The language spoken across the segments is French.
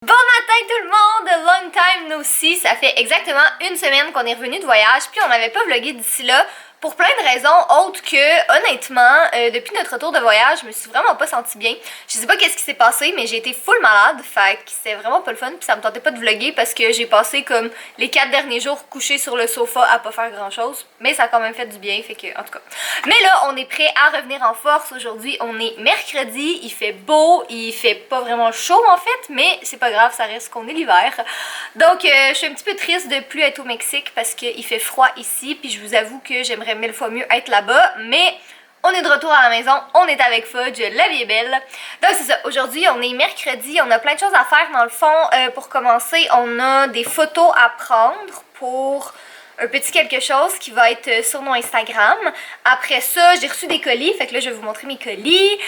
Bon matin tout le monde! Long time no see! Ça fait exactement une semaine qu'on est revenu de voyage, puis on n'avait pas vlogué d'ici là pour plein de raisons autres que, honnêtement, depuis notre retour de voyage, je me suis vraiment pas sentie bien. Je sais pas qu'est-ce qui s'est passé, mais j'ai été full malade, fait que c'était vraiment pas le fun, puis ça me tentait pas de vlogger parce que j'ai passé comme les 4 derniers jours couchés sur le sofa à pas faire grand chose, mais ça a quand même fait du bien, fait que, en tout cas. Mais là, on est prêt à revenir en force. Aujourd'hui, on est mercredi, il fait beau, il fait pas vraiment chaud en fait, mais c'est pas grave, ça reste qu'on est l'hiver. Donc, je suis un petit peu triste de plus être au Mexique parce qu'il fait froid ici, puis je vous avoue que j'aimerais 1000 fois mieux être là-bas, mais on est de retour à la maison, on est avec Fudge, la vie est belle. Donc c'est ça, aujourd'hui on est mercredi, on a plein de choses à faire dans le fond. Pour commencer, on a des photos à prendre pour un petit quelque chose qui va être sur mon Instagram. Après ça, j'ai reçu des colis, fait que là je vais vous montrer mes colis.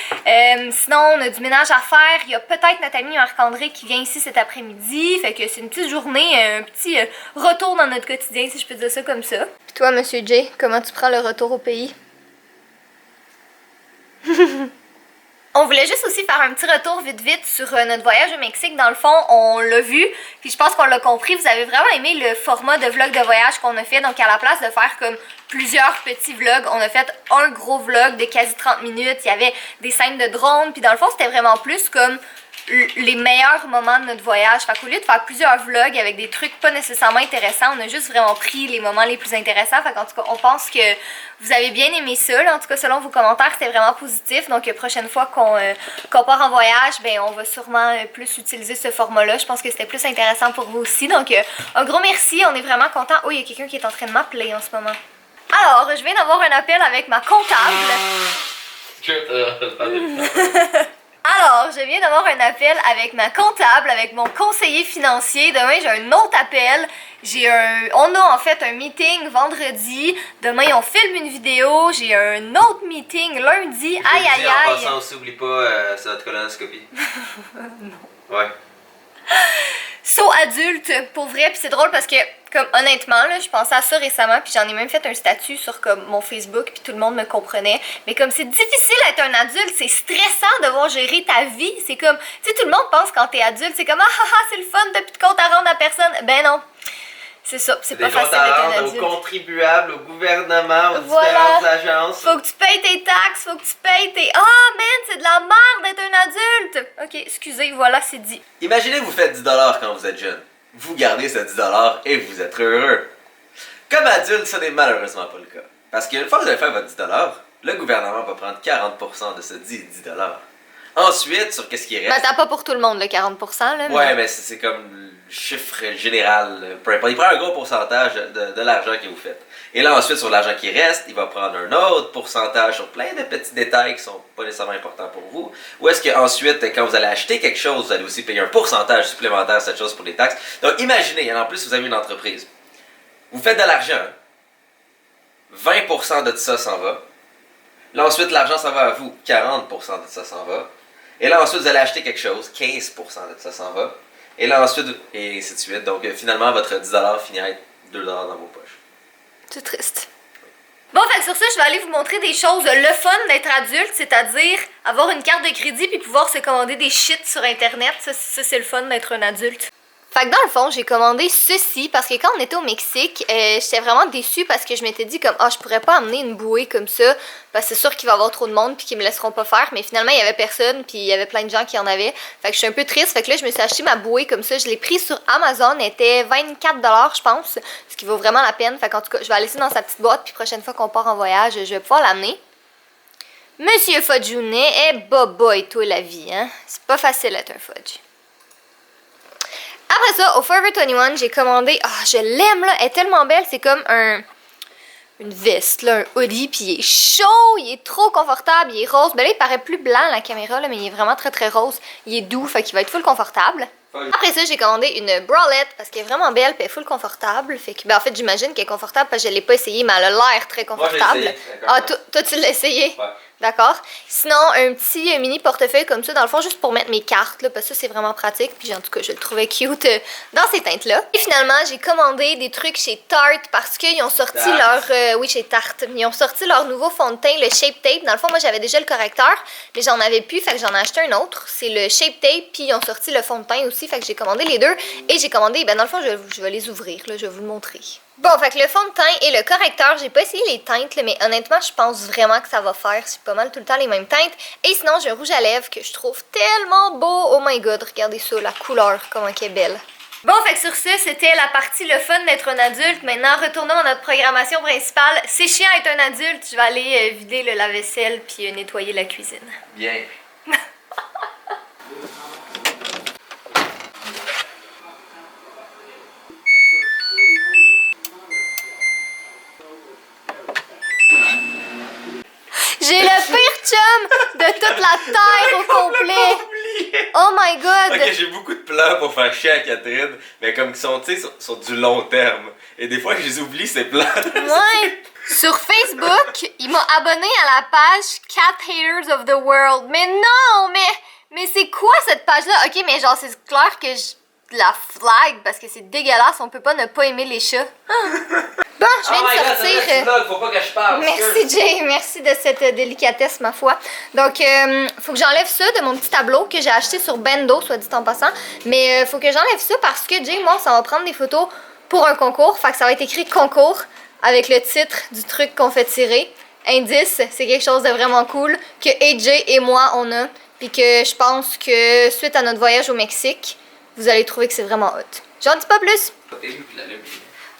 Sinon, on a du ménage à faire. Il y a peut-être notre ami Marc-André qui vient ici cet après-midi, fait que c'est une petite journée, un petit retour dans notre quotidien, si je peux dire ça comme ça. Puis toi, Monsieur Jay, comment tu prends le retour au pays? On voulait juste aussi faire un petit retour vite sur notre voyage au Mexique. Dans le fond, on l'a vu, puis je pense qu'on l'a compris. Vous avez vraiment aimé le format de vlog de voyage qu'on a fait. Donc à la place de faire comme plusieurs petits vlogs, on a fait un gros vlog de quasi 30 minutes. Il y avait des scènes de drone, puis dans le fond, c'était vraiment plus comme les meilleurs moments de notre voyage. Fait qu'au lieu de faire plusieurs vlogs avec des trucs pas nécessairement intéressants, on a juste vraiment pris les moments les plus intéressants. Fait qu'en tout cas, on pense que vous avez bien aimé ça. Là. En tout cas, selon vos commentaires, c'était vraiment positif. Donc, prochaine fois qu'on part en voyage, ben, on va sûrement plus utiliser ce format-là. Je pense que c'était plus intéressant pour vous aussi. Donc, un gros merci. On est vraiment contents. Oh, il y a quelqu'un qui est en train de m'appeler en ce moment. Alors, je viens d'avoir un appel avec ma comptable. Alors, je viens d'avoir un appel avec ma comptable, avec mon conseiller financier. Demain, j'ai un autre appel. On a en fait un meeting vendredi. Demain, on filme une vidéo. J'ai un autre meeting lundi. Aïe, aïe, aïe. En passant aussi, oublie pas, c'est notre colonoscopie. Non. Ouais. Saut adulte, pour vrai, puis c'est drôle parce que, comme honnêtement, là, je pensais à ça récemment, puis j'en ai même fait un statut sur comme mon Facebook, puis tout le monde me comprenait. Mais comme c'est difficile d'être un adulte, c'est stressant de devoir gérer ta vie. C'est comme, tu sais, tout le monde pense quand t'es adulte, c'est comme ah, c'est le fun, t'as plus de compte à rendre à personne. Ben non. C'est ça, c'est pas facile d'être un adulte. Aux contribuables, au gouvernement, aux voilà. différentes agences. Faut que tu payes tes taxes, faut que tu payes tes... Ah, man, c'est de la merde d'être un adulte! Ok, excusez, voilà, c'est dit. Imaginez que vous faites 10 $ quand vous êtes jeune. Vous gardez ce 10 $ et vous êtes heureux. Comme adulte, ça n'est malheureusement pas le cas. Parce qu'une fois que vous avez fait votre 10 $, le gouvernement va prendre 40% de ce 10 $. Ensuite, sur qu'est-ce qui reste... Mais t'as pas pour tout le monde, le 40%, là. Ouais, mais c'est comme le chiffre général. Peu importe. Il prend un gros pourcentage de l'argent que vous faites. Et là, ensuite, sur l'argent qui reste, il va prendre un autre pourcentage sur plein de petits détails qui sont pas nécessairement importants pour vous. Ou est-ce qu'ensuite, quand vous allez acheter quelque chose, vous allez aussi payer un pourcentage supplémentaire de cette chose pour les taxes. Donc, imaginez, en plus, vous avez une entreprise. Vous faites de l'argent. 20% de ça s'en va. Là, ensuite, l'argent s'en va à vous. 40% de ça s'en va. Et là, ensuite, vous allez acheter quelque chose, 15% de ça s'en va. Et là, ensuite, et ainsi de suite. Donc, finalement, votre 10 $ finit à être 2 $ dans vos poches. C'est triste. Bon, fait que sur ça, je vais aller vous montrer des choses. Le fun d'être adulte, c'est-à-dire avoir une carte de crédit puis pouvoir se commander des shit sur Internet. Ça c'est le fun d'être un adulte. Fait que dans le fond, j'ai commandé ceci parce que quand on était au Mexique, j'étais vraiment déçue parce que je m'étais dit comme je pourrais pas amener une bouée comme ça parce que c'est sûr qu'il va y avoir trop de monde puis qu'ils me laisseront pas faire, mais finalement il y avait personne puis il y avait plein de gens qui en avaient. Fait que je suis un peu triste, fait que là je me suis acheté ma bouée comme ça, je l'ai prise sur Amazon, elle était 24 $ je pense, ce qui vaut vraiment la peine. Fait qu'en tout cas, je vais la laisser dans sa petite boîte puis prochaine fois qu'on part en voyage, je vais pouvoir l'amener. Monsieur Fudge-Jounet, boy toi la vie, hein. C'est pas facile d'être un Fudge. Après ça, au Forever 21, j'ai commandé... je l'aime, là. Elle est tellement belle. C'est comme une veste, là, un hoodie. Puis il est chaud, il est trop confortable, il est rose. Ben là, il paraît plus blanc à la caméra, là, mais il est vraiment très, très rose. Il est doux, fait qu'il va être full confortable. Après ça, j'ai commandé une bralette parce qu'elle est vraiment belle puis elle est full confortable. Fait que, ben, en fait, j'imagine qu'elle est confortable parce que je l'ai pas essayé, mais elle a l'air très confortable. Moi, je l'ai essayé. Toi, tu l'as essayé? Ouais. D'accord? Sinon, un petit mini portefeuille comme ça, dans le fond, juste pour mettre mes cartes, là, parce que ça, c'est vraiment pratique. Puis en tout cas, je le trouvais cute dans ces teintes-là. Et finalement, j'ai commandé des trucs chez Tarte parce qu'ils ont sorti leur... oui, chez Tarte. Ils ont sorti leur nouveau fond de teint, le Shape Tape. Dans le fond, moi, j'avais déjà le correcteur, mais j'en avais plus, fait que j'en ai acheté un autre. C'est le Shape Tape, puis ils ont sorti le fond de teint aussi, fait que j'ai commandé les deux. Et j'ai commandé, ben dans le fond, je vais les ouvrir, là, je vais vous le montrer. Bon, fait que le fond de teint et le correcteur, j'ai pas essayé les teintes, là, mais honnêtement, je pense vraiment que ça va faire. C'est pas mal tout le temps les mêmes teintes. Et sinon, j'ai un rouge à lèvres que je trouve tellement beau. Oh my god, regardez ça, la couleur, comment elle est belle. Bon, fait que sur ce, c'était la partie le fun d'être un adulte. Maintenant, retournons à notre programmation principale. C'est chiant être un adulte. Je vais aller vider le lave-vaisselle puis nettoyer la cuisine. Bien. J'ai le pire chum de toute la terre au complet. Oh my god. Ok, j'ai beaucoup de plans pour faire chier à Catherine, mais comme ils sont, tu sais, sur du long terme. Et des fois, je les oublie, ces plans. Ouais. Sur Facebook, il m'a abonné à la page Cat Haters of the World. Mais non, mais c'est quoi cette page-là? Ok, mais genre, c'est clair que je la flag parce que c'est dégueulasse. On peut pas ne pas aimer les chats. Bon, je viens de sortir. God, faut pas que je parle. Merci Jay, merci de cette délicatesse, ma foi. Donc, faut que j'enlève ça de mon petit tableau que j'ai acheté sur Bendo, soit dit en passant. Mais faut que j'enlève ça parce que Jay, moi, ça va prendre des photos pour un concours. Fait que ça va être écrit concours avec le titre du truc qu'on fait tirer. Indice, c'est quelque chose de vraiment cool que AJ et moi, on a. Puis que je pense que suite à notre voyage au Mexique, vous allez trouver que c'est vraiment hot. J'en dis pas plus.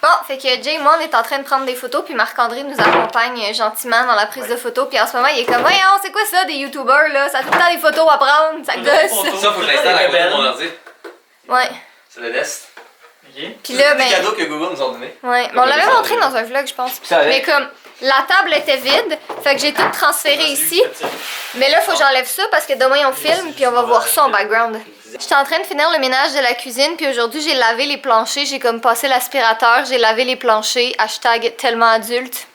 Bon, fait que Jay et moi, on est en train de prendre des photos, puis Marc-André nous accompagne gentiment dans la prise de photos, puis en ce moment, il est comme, voyons, c'est quoi ça, des youtubeurs, là? Ça a tout le temps des photos à prendre, ça gosse. Ça, faut que je l'installe à côté de mon ordi. Ouais. C'est le test. Ok. Puis là, des ben. cadeaux que Google nous ont donnés. Ouais, mais on l'avait montré dans un vlog, je pense. Mais comme, la table était vide, fait que j'ai tout transféré ici. Mais là, faut que j'enlève ça parce que demain, on filme, puis on va voir ça en background. J'étais en train de finir le ménage de la cuisine, puis aujourd'hui, j'ai lavé les planchers. J'ai comme passé l'aspirateur, j'ai lavé les planchers. Hashtag tellement adulte.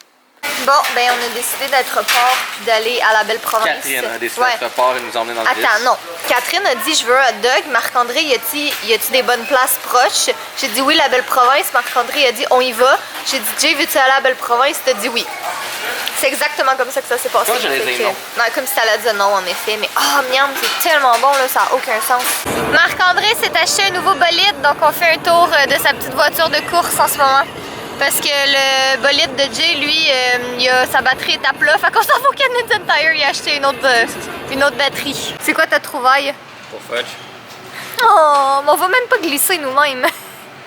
Bon, ben on a décidé d'être report puis d'aller à la belle province. Catherine a décidé d'être report et nous emmener dans le bus. Attends, non. Catherine a dit je veux un hot dog. Marc-André, y a-tu des bonnes places proches? J'ai dit oui, la belle province. Marc-André a dit on y va. J'ai dit Jay, veux-tu aller à la belle province? T'as dit oui. C'est exactement comme ça que ça s'est passé. Pourquoi j'allais dire non? Non, comme si t'allais dire non en effet. Mais miam, c'est tellement bon là, ça n'a aucun sens. Marc-André s'est acheté un nouveau bolide, donc on fait un tour de sa petite voiture de course en ce moment. Parce que le bolide de Jay, lui, sa batterie est à plat. Fait qu'on s'en va au Canadian Tire y acheter une autre batterie. C'est quoi ta trouvaille? Pour Fudge. Oh, mais on va même pas glisser nous-mêmes.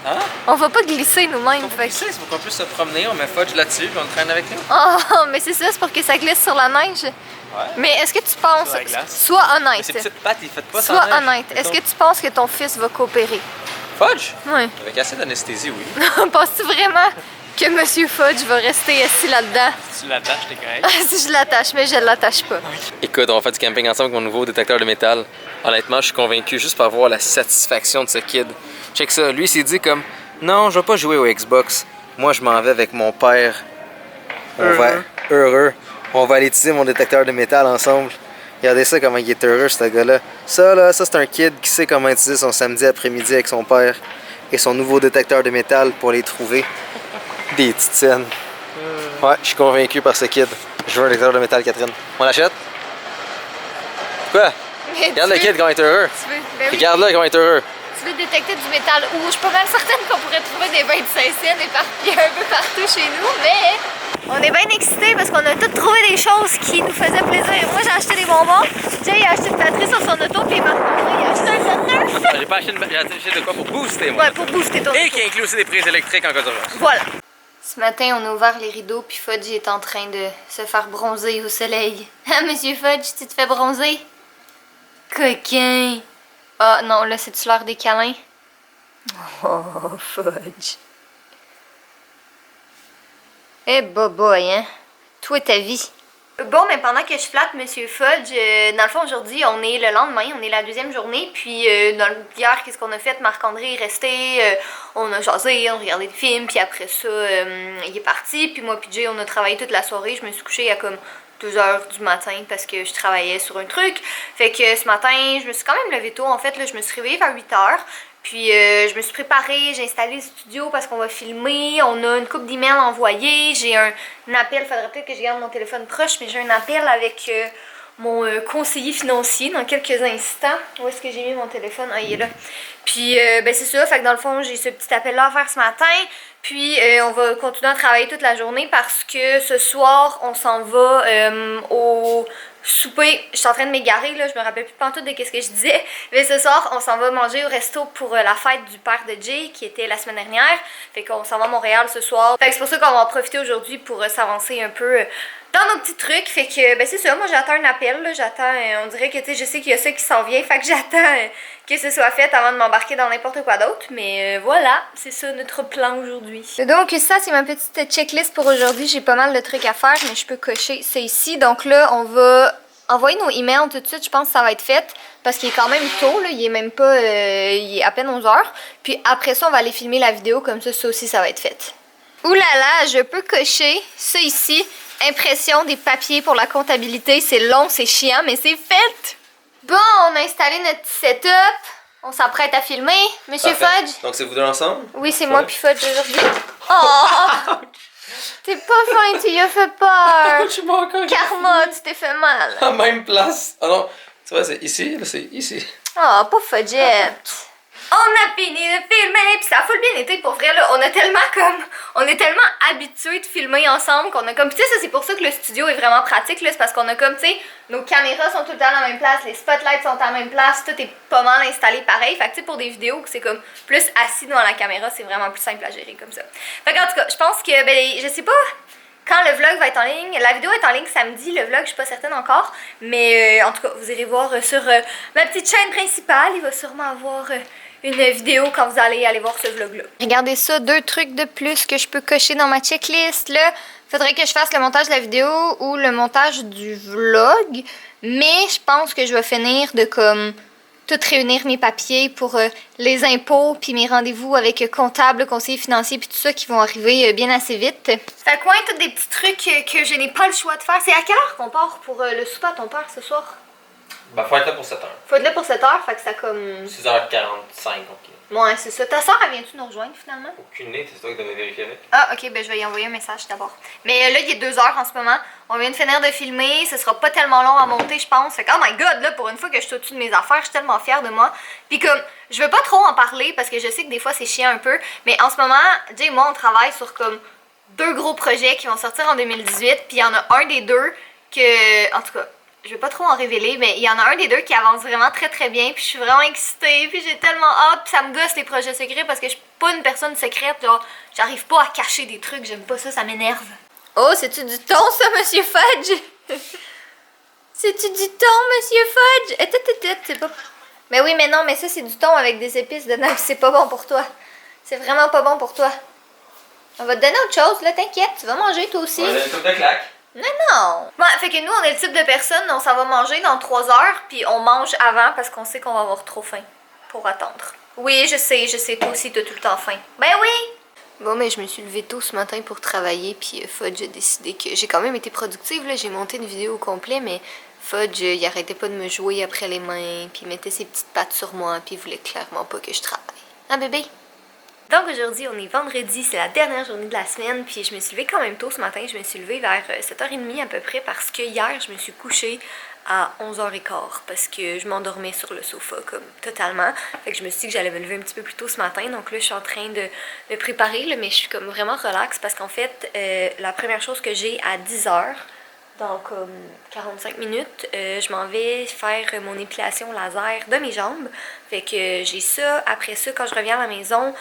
Hein? On va pas glisser nous-mêmes. C'est pour qu'on puisse se promener, on met Fudge là-dessus puis on le traîne avec nous. Oh, mais c'est ça, c'est pour que ça glisse sur la neige. Ouais. Mais est-ce que tu penses, Sur la glace. sois Mais honnête, ces petites pattes, ils font pas sois sans neige. honnête, est-ce que tu penses que ton fils va coopérer? Fudge? Oui. Avec assez d'anesthésie, oui. Penses-tu vraiment que Monsieur Fudge va rester assis là-dedans? Si tu l'attaches, t'es correct. Si je l'attache, mais je l'attache pas. Écoute, on va faire du camping ensemble avec mon nouveau détecteur de métal. Honnêtement, je suis convaincu juste par voir la satisfaction de ce kid. Check ça, lui il s'est dit comme non, je vais pas jouer au Xbox. Moi, je m'en vais avec mon père. Heureux. On va aller utiliser mon détecteur de métal ensemble. Regardez ça, comment il est heureux, ce gars-là. Ça, c'est un kid qui sait comment utiliser son samedi après-midi avec son père et son nouveau détecteur de métal pour les trouver. Des petites scènes. Ouais, je suis convaincu par ce kid. Je veux un détecteur de métal, Catherine. On l'achète? Quoi? Mais Regarde le kid, comment il est heureux. Ben oui. Regarde-le, comment il est heureux. Tu veux détecter du métal où je suis pas mal certaine qu'on pourrait trouver des 25 cents éparpillés un peu partout chez nous, mais on est bien excités parce qu'on a tous trouvé des choses qui nous faisaient plaisir. Moi, j'ai acheté des bonbons, Jay a acheté une batterie sur son auto, puis Marc-André il a acheté un thunder. J'ai pas acheté j'ai acheté de quoi pour booster, moi. Ouais, pour booster ton Et auto. qui inclut aussi des prises électriques en cas d'urgence. Voilà. Ce matin, on a ouvert les rideaux, puis Fudge est en train de se faire bronzer au soleil. Ah, Monsieur Fudge, tu te fais bronzer? Coquin! Ah non, là, c'est-tu l'heure des câlins? Oh, Fudge. Eh, boboy, hein? Toi, ta vie. Bon, mais pendant que je flatte Monsieur Fudge, dans le fond, aujourd'hui, on est le lendemain, on est la deuxième journée, puis hier, qu'est-ce qu'on a fait? Marc-André est resté, on a jasé, on a regardé des films, puis après ça, il est parti, puis moi puis Jay, on a travaillé toute la soirée, je me suis couchée à comme 2h du matin parce que je travaillais sur un truc. Fait que ce matin, je me suis quand même levée tôt. En fait, là, je me suis réveillée vers 8h. Puis je me suis préparée, j'ai installé le studio parce qu'on va filmer. On a une couple d'emails envoyés. J'ai un appel, faudrait peut-être que je garde mon téléphone proche, mais j'ai un appel avec mon conseiller financier dans quelques instants. Où est-ce que j'ai mis mon téléphone? Ah, il est là. Puis ben c'est ça, fait que dans le fond, j'ai ce petit appel-là à faire ce matin. Puis on va continuer à travailler toute la journée parce que ce soir, on s'en va au souper. Je suis en train de m'égarer, là, je me rappelle plus pantoute de qu'est-ce que je disais. Mais ce soir, on s'en va manger au resto pour la fête du père de Jay, qui était la semaine dernière. Fait qu'on s'en va à Montréal ce soir. Fait que c'est pour ça qu'on va en profiter aujourd'hui pour s'avancer un peu dans nos petits trucs. Fait que, ben c'est ça, moi j'attends un appel, là. J'attends, on dirait que, tu sais, je sais qu'il y a ça qui s'en vient. Fait que j'attends que ce soit fait avant de m'embarquer dans n'importe quoi d'autre. Mais voilà, c'est ça notre plan aujourd'hui. Donc ça, c'est ma petite checklist pour aujourd'hui. J'ai pas mal de trucs à faire, mais je peux cocher ça ici. Donc là, on va envoyer nos emails tout de suite. Je pense que ça va être fait parce qu'il est quand même tôt, là. Il est même pas, il est à peine 11h. Puis après ça, on va aller filmer la vidéo, comme ça aussi, ça va être fait. Ouh là là, je peux cocher ça ici. Impression des papiers pour la comptabilité. C'est long, c'est chiant, mais c'est fait! Bon, on a installé notre setup. On s'apprête à filmer. Monsieur Fudge? Donc c'est vous deux ensemble? Oui, c'est moi puis Fudge aujourd'hui. Oh! T'es pas fin, tu lui as fait peur. Je suis pas encore. Karma, tu t'es fait mal. À même place. Ah non, tu vois, c'est ici, là, c'est ici. Oh, pas Fudgette. On a fini de filmer, puis ça a full bien été pour vrai, là. On est tellement habitués de filmer ensemble qu'on a comme, tu sais, ça c'est pour ça que le studio est vraiment pratique, là. C'est parce qu'on a comme, tu sais, nos caméras sont tout le temps à la même place, les spotlights sont à la même place, tout est pas mal installé pareil. Fait que, tu sais, pour des vidéos que c'est comme plus assis devant la caméra, c'est vraiment plus simple à gérer comme ça. Fait qu'en tout cas, je pense que, ben, je sais pas quand le vlog va être en ligne. La vidéo est en ligne samedi, le vlog, je suis pas certaine encore. Mais en tout cas, vous irez voir sur ma petite chaîne principale. Il va sûrement avoir une vidéo quand vous allez aller voir ce vlog-là. Regardez ça, 2 trucs de plus que je peux cocher dans ma checklist. Là, faudrait que je fasse le montage de la vidéo ou le montage du vlog. Mais je pense que je vais finir de comme tout réunir mes papiers pour les impôts puis mes rendez-vous avec comptable, conseiller financier puis tout ça qui vont arriver bien assez vite. Fait quoi, tous des petits trucs que je n'ai pas le choix de faire. C'est à quelle heure qu'on part pour le souper à ton père ce soir? Bah, faut être là pour 7h. Faut être là pour 7h, fait que ça comme... 6h45, ok. Ouais, c'est ça. Ta soeur, elle vient-tu nous rejoindre finalement? Aucune idée, c'est toi qui devais vérifier avec. Ah, ok, ben je vais y envoyer un message d'abord. Mais là, il est 2h en ce moment. On vient de finir de filmer. Ce sera pas tellement long à monter, je pense. Fait que, oh my god, là, pour une fois que je suis au-dessus de mes affaires, je suis tellement fière de moi. Puis comme, je veux pas trop en parler parce que je sais que des fois c'est chiant un peu. Mais en ce moment, Jay et moi, on travaille sur comme 2 gros projets qui vont sortir en 2018. Puis il y en a un des 2 que, en tout cas, je vais pas trop en révéler, mais il y en a un des 2 qui avance vraiment très très bien, puis je suis vraiment excitée, puis j'ai tellement hâte, puis ça me gosse les projets secrets parce que je suis pas une personne secrète, genre j'arrive pas à cacher des trucs, j'aime pas ça, ça m'énerve. Oh, c'est-tu du thon ça, Monsieur Fudge? C'est-tu du thon, Monsieur Fudge? C'est pas... Mais oui, mais non, mais ça c'est du thon avec des épices dedans, c'est pas bon pour toi. C'est vraiment pas bon pour toi. On va te donner autre chose, là, t'inquiète, tu vas manger toi aussi. Ouais, une coupe de claque. Non! Bon, fait que nous, on est le type de personne, on s'en va manger dans 3 heures, puis on mange avant parce qu'on sait qu'on va avoir trop faim pour attendre. Oui, je sais, toi aussi, t'as tout le temps faim. Ben oui! Bon, mais je me suis levée tôt ce matin pour travailler, puis Fudge a décidé que j'ai quand même été productive, là. J'ai monté une vidéo au complet, mais Fudge, il arrêtait pas de me jouer après les mains, puis il mettait ses petites pattes sur moi, puis il voulait clairement pas que je travaille. Hein, bébé? Donc aujourd'hui, on est vendredi, c'est la dernière journée de la semaine, puis je me suis levée quand même tôt ce matin, je me suis levée vers 7h30 à peu près parce que hier, je me suis couchée à 11h15 parce que je m'endormais sur le sofa comme totalement. Fait que je me suis dit que j'allais me lever un petit peu plus tôt ce matin, donc là je suis en train de me préparer, là, mais je suis comme vraiment relax parce qu'en fait, la première chose que j'ai à 10h, dans comme 45 minutes, je m'en vais faire mon épilation laser de mes jambes. Fait que j'ai ça. Après ça, quand je reviens à la maison,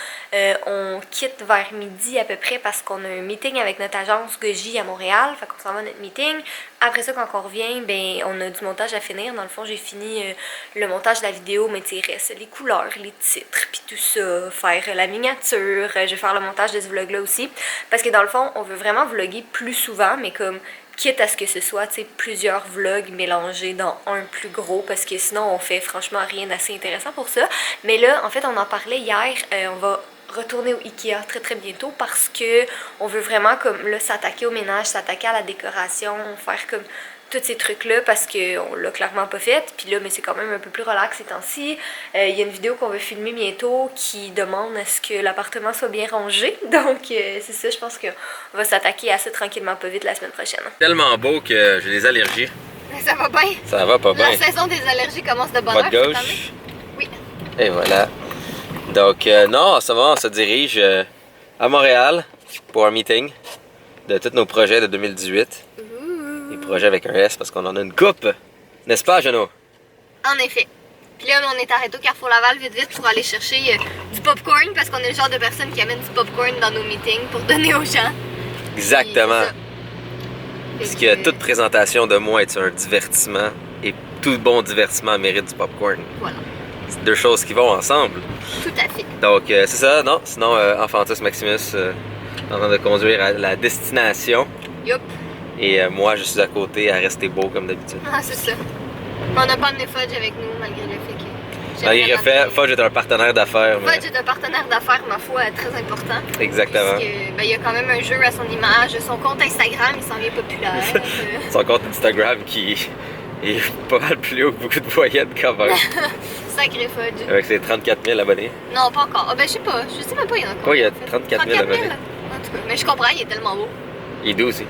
on quitte vers midi à peu près parce qu'on a un meeting avec notre agence Goji à Montréal. Fait qu'on s'en va à notre meeting. Après ça, quand on revient, ben on a du montage à finir. Dans le fond, j'ai fini le montage de la vidéo, mais tu sais, il reste les couleurs, les titres, puis tout ça, faire la miniature. Je vais faire le montage de ce vlog-là aussi. Parce que dans le fond, on veut vraiment vlogger plus souvent, mais comme quitte à ce que ce soit plusieurs vlogs mélangés dans un plus gros parce que sinon on fait franchement rien d'assez intéressant pour ça. Mais là, en fait, on en parlait hier, on va retourner au Ikea très très bientôt parce que on veut vraiment comme là s'attaquer au ménage, s'attaquer à la décoration, faire comme tous ces trucs-là parce qu'on l'a clairement pas fait. Puis là, mais c'est quand même un peu plus relax ces temps-ci. Il y a une vidéo qu'on va filmer bientôt qui demande à ce que l'appartement soit bien rangé. Donc c'est ça, je pense qu'on va s'attaquer à ça tranquillement pas vite la semaine prochaine. Tellement beau que j'ai des allergies. Ça va bien. Ça va pas bien. La saison des allergies commence de bonne heure. Pas de gauche. Oui. Et voilà. Donc, non, en ce moment, on se dirige à Montréal pour un meeting de tous nos projets de 2018. Les projets avec un S parce qu'on en a une coupe. N'est-ce pas, Jeannot? En effet. Puis là, on est arrêté au Carrefour Laval vite vite pour aller chercher du popcorn parce qu'on est le genre de personnes qui amènent du popcorn dans nos meetings pour donner aux gens. Exactement. Parce que que... toute présentation de moi est un divertissement et tout bon divertissement mérite du popcorn. Voilà. C'est deux choses qui vont ensemble. Tout à fait. Donc, c'est ça, non? Sinon, Enfantus Maximus en train de conduire à la destination. Yup. Et moi, je suis à côté à rester beau comme d'habitude. Ah, c'est ça. On n'a pas amené Fudge avec nous malgré le fait que... Malgré le fait, Fudge est un partenaire d'affaires. Mais... Fudge est un partenaire d'affaires, ma foi, très important. Exactement. Parce que, ben, il y a quand même un jeu à son image. Son compte Instagram, il s'en vient populaire. Son compte Instagram qui est pas mal plus haut que beaucoup de voyennes quand même. Sacré Fudge. Avec ses 34 000 abonnés. Non, pas encore. Ah, ben, je sais pas. Je sais même pas, il y en a Quoi, il y a 34 000 abonnés. En tout cas, mais je comprends, il est tellement beau. Il est doux aussi.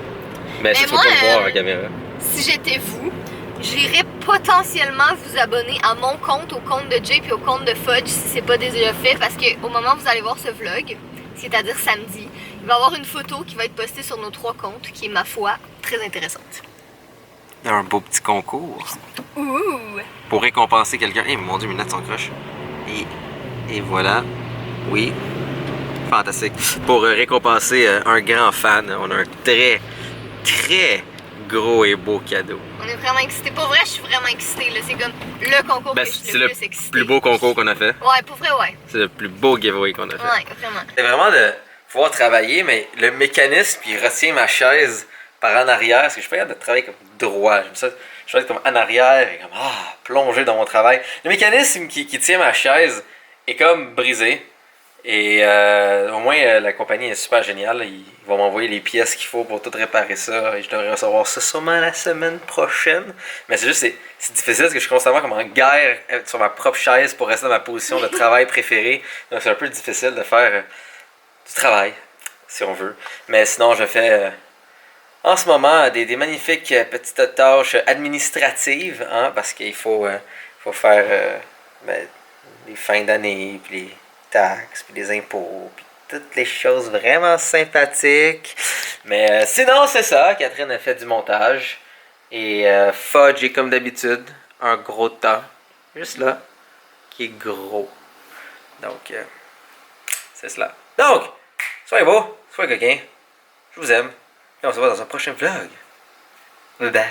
Mais ça, tu peux moi, pas le voir en caméra. Si j'étais vous, j'irais potentiellement vous abonner à mon compte, au compte de Jay puis au compte de Fudge si c'est pas déjà fait parce qu'au moment où vous allez voir ce vlog, c'est-à-dire samedi, il va y avoir une photo qui va être postée sur nos 3 comptes qui est, ma foi, très intéressante. Il y a un beau petit concours. Ouh! Pour récompenser quelqu'un. Eh mon dieu, mes notes sont croches. Et voilà. Oui. Fantastique. Pour récompenser un grand fan, on a un très gros et beau cadeau. On est vraiment excités. Pour vrai, je suis vraiment excitée. C'est comme le concours que je suis le plus excitée. C'est le plus beau concours qu'on a fait. Ouais, pour vrai, ouais. C'est le plus beau giveaway qu'on a fait. Ouais, vraiment. C'est vraiment de pouvoir travailler, mais le mécanisme qui retient ma chaise par en arrière, parce que je suis pas capable de travailler comme droit. J'aime ça. Je suis comme en arrière et comme plongé dans mon travail. Le mécanisme qui tient ma chaise est comme brisé. Et au moins la compagnie est super géniale. Ils vont m'envoyer les pièces qu'il faut pour tout réparer ça. Et je devrais recevoir ça sûrement la semaine prochaine. Mais c'est juste, c'est difficile parce que je suis constamment comme en guerre sur ma propre chaise pour rester dans ma position de travail préférée. Donc c'est un peu difficile de faire du travail, si on veut. Mais sinon, je fais en ce moment des magnifiques petites tâches administratives. Hein, parce qu'il faut faire les fins d'année, puis les taxes, puis les impôts, puis toutes les choses vraiment sympathiques. Mais sinon, c'est ça. Catherine a fait du montage. Et Fudge est comme d'habitude un gros temps. Juste là. Qui est gros. Donc, c'est cela. Donc, soyez beaux, soyez coquins. Je vous aime. Et on se voit dans un prochain vlog. Bye bye.